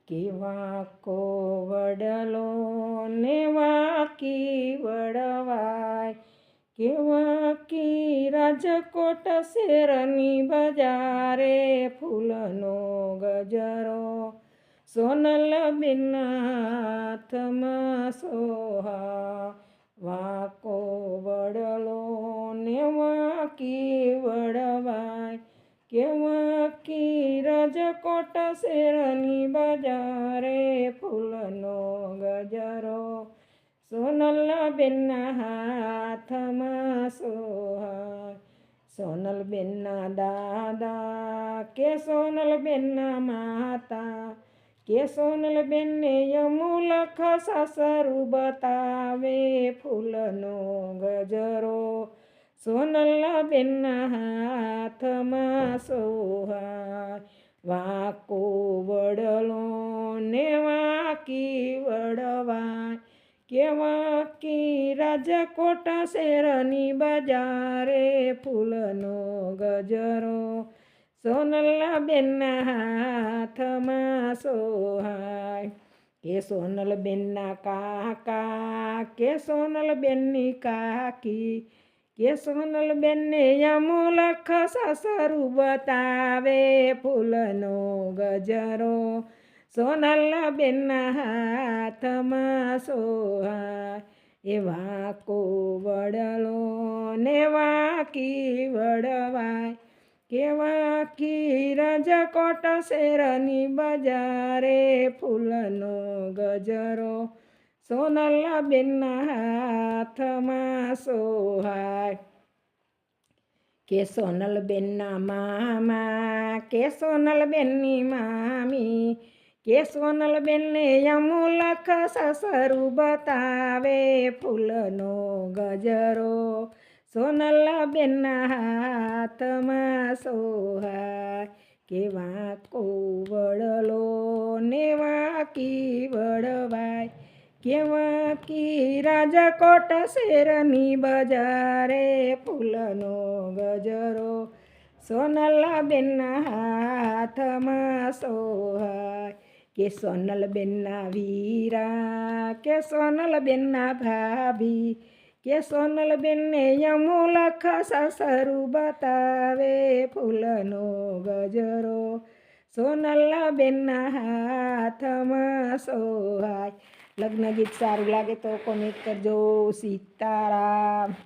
કેવા કો વડલો ને વાકી વડવાય, કેવા કી રાજકોટ શેરની બજારે ફૂલનો ગજરો, સોનલ બેન હાથમાં સોહા. વાકો વડલો ને વાકી વડવાય, કેવા કી રાજકોટ શેરની બજારે ફૂલનો ગજરો, સોનલ બેનના હાથમાં સોહાય. સોનલ બેનના દાદા કે સોનલ બેનના માતા, કે સોનલ બેનને યમુલખ સાસરું બતાવે ફૂલનો ગજરો, સોનલ બેનના હાથમાં સોહાય. વાકો વડલો ને વાકી વડવાય, કેવા કી રાજકોટ શેરની બજારે ફૂલનો ગજરો, સોનલ બેનના હાથમાં સોહાય. કે સોનલ બેનના કાકા કે સોનલ બેનની કાકી, કે સોનલ બેનને યમુલખ સાસરું બતાવે ફૂલનો ગજરો, સોનલ બેનના હાથમાં સોહાય. એવા કો વડલો ને વાકી વડવાય, કેવા કી રાજકોટ શેરની બજારે ફૂલનો ગજરો, સોનલ બેનના હાથમાં સોહાય. કે સોનલ બેનના મામા કે સોનલ બેનની મામી, કે સોનલ બેનને યમુલખ સાસરું બતાવે ફૂલનો ગજરો, સોનલ બેનના હાથમાં સોહાય. કેવા કો વડલો ને વાકી વડવાય, કેવા કી રાજકોટ શેરની બજારે ફૂલનો ગજરો, સોનલ બેનના હાથમાં સોહાય. કે સોનલ બેનના વીરા કે સોનલ બેનના ભાભી, કે સોનલ બેનને યમુલખ સાસરું બતાવે ફૂલનો ગજરો, સોનલ બેનના હાથમાં સોહાય. લગ્ન ગીત સારું લાગે તો કોમેન્ટ કરજો. સીતારામ.